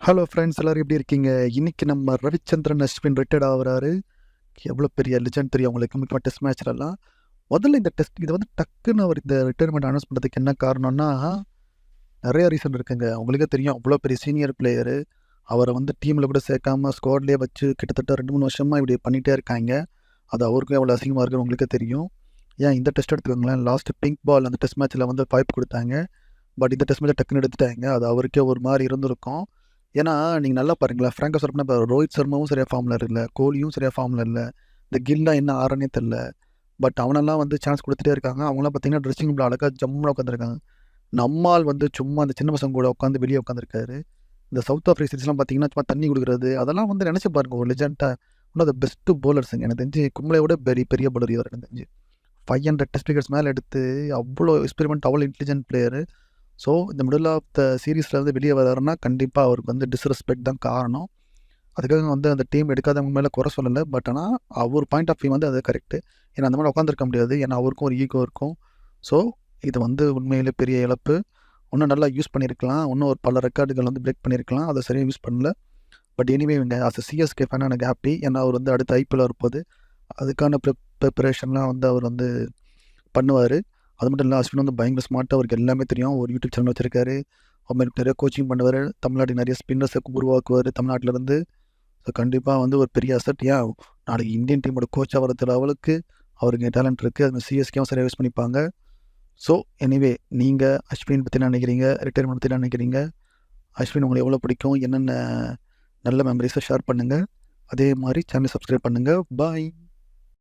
Hello friends, எல்லாரும் எப்படி இருக்கீங்க? இன்னைக்கு நம்ம ரவிச்சந்திரன் அஸ்வின் ரிட்டயர்ட் ஆகுறாரு. எவ்வளோ பெரிய லெஜண்ட் தெரியும் உங்களுக்கு, முக்கியமாக டெஸ்ட் மேட்ச்லலாம். முதல்ல இந்த டெஸ்ட் இது வந்து டக்குன்னு அவர் இந்த ரிட்டையர்மெண்ட் அனௌன்ஸ் பண்ணுறதுக்கு என்ன காரணம்னா, நிறைய ரீசன் இருக்குங்க. உங்களுக்கே தெரியும், அவ்வளோ பெரிய சீனியர் பிளேயரு. அவரை வந்து டீமில் கூட சேர்க்காம ஸ்குவாட்லேயே வச்சு கிட்டத்தட்ட 2-3 வருஷமாக இப்படி பண்ணிகிட்டே இருக்காங்க. அது அவருக்கும் எவ்வளோ அசிங்கமாக இருக்குன்னு உங்களுக்கே தெரியும். ஏன் இந்த டெஸ்ட் எடுத்துக்கோங்களேன், லாஸ்ட் பிங்க் பால் அந்த டெஸ்ட் மேட்ச்சில் வந்து வாய்ப்பு கொடுத்தாங்க. பட் இந்த டெஸ்ட் மேட்சை டக்குன்னு எடுத்துட்டாங்க. அது அவருக்கே ஒரு மாதிரி இருந்திருக்கும். ஏன்னா, நீங்க நல்லா பாருங்களேன், ஃப்ராங்கா சொல்லப்போனா இப்போ ரோஹித் சர்மாவும் சரியா ஃபார்ம்ல இல்ல, கோலியும் சரியா ஃபார்ம்ல இல்ல. இந்த கில்லாம் என்ன ஆடுறன்னே தெரியல. பட் அவனெல்லாம் வந்து சான்ஸ் குடுத்துட்டே இருக்காங்க. அவங்கலாம் பார்த்தீங்கன்னா, ட்ரெஸ்ஸிங் ரூம்ல அழகா ஜம்முனு உட்காந்துருக்காங்க. நம்மாள் வந்து சும்மா அந்த சின்ன பசங்க கூட உட்காந்து வெளியே உட்காந்துருக்காரு. இந்த சவுத் ஆஃப்ரிக்கா சீரிஸ்லாம் பார்த்தீங்கன்னா, சும்மா தண்ணி குடுக்குறது, அதெல்லாம் வந்து நினைச்சு பாருங்க, ஒரு லெஜெண்டா ஒன் ஆஃப் த பெஸ்ட் பவுலர்ஸுங்க. எனக்கு தெரிஞ்சு கும்ளே விட பெரிய பவுலர் இவர் எனக்கு தெரிஞ்சு. 500 டெஸ்ட் விக்கெட்ஸ் மேலே எடுத்து அவ்வளோ எக்ஸ்பெரிமெண்ட், அவ்வளோ இன்டெலிஜென்ட் பிளேயரு. ஸோ இந்த மிடில் ஆஃப் த சீரீஸில் வந்து வெளியே வராருன்னா கண்டிப்பாக அவருக்கு வந்து டிஸ்ரெஸ்பெக்ட் தான் காரணம். அதுக்காக வந்து அந்த டீம் எடுக்காதவங்க மேலே குறை சொல்லலை. பட் ஆனால் அவர் பாயிண்ட் ஆஃப் வியூ வந்து அது கரெக்டு. ஏன்னா அந்த மாதிரி உட்காந்துருக்க முடியாது. ஏன்னா அவருக்கும் ஒரு ஈகோ இருக்கும். ஸோ இது வந்து உண்மையிலே பெரிய இழப்பு. இன்னும் நல்லா யூஸ் பண்ணியிருக்கலாம். இன்னும் ஒரு பல ரெக்கார்டுகள் வந்து பிரேக் பண்ணியிருக்கலாம். அதை சரியாக யூஸ் பண்ணல. பட் எனிவே இவங்க அஸ் சிஎஸ்கே ஃபேனாக எனக்கு ஹாப்பி. ஏன்னா அவர் வந்து அடுத்த ஐபிஎல் வரப்போகுது. அதுக்கான ப்ரிப்பரேஷன்லாம் வந்து அவர் வந்து பண்ணுவார். அது மட்டும் இல்லை, அஸ்வின் வந்து பயங்கர ஸ்மார்ட்டாக, அவருக்கு எல்லாமே தெரியும். ஒரு யூடியூப் சேனல் வச்சிருக்காரு. அவர் நிறைய கோச்சிங் பண்ணுவார். தமிழ்நாட்டுக்கு நிறைய ஸ்பின்னர்ஸை உருவாக்குவார் தமிழ்நாட்டிலேருந்து. ஸோ கண்டிப்பாக வந்து ஒரு பெரிய அசட். ஏன் நாளைக்கு இந்தியன் டீமோட கோச்சாக வரது லெவலுக்கு அவருக்கு டேலண்ட் இருக்குது. அது சிஎஸ்கேவும் சரியாக யூஸ் பண்ணிப்பாங்க. ஸோ எனிவே, நீங்கள் அஸ்வின் பற்றி என்ன நினைக்கிறீங்க? ரிட்டையர்மெண்ட் பற்றி என்ன நினைக்கிறீங்க? அஸ்வின் உங்களுக்கு எவ்வளோ பிடிக்கும்? என்னென்ன நல்ல மெமரிஸை ஷேர் பண்ணுங்கள். அதே மாதிரி சேனலை சப்ஸ்கிரைப் பண்ணுங்கள். பாய்.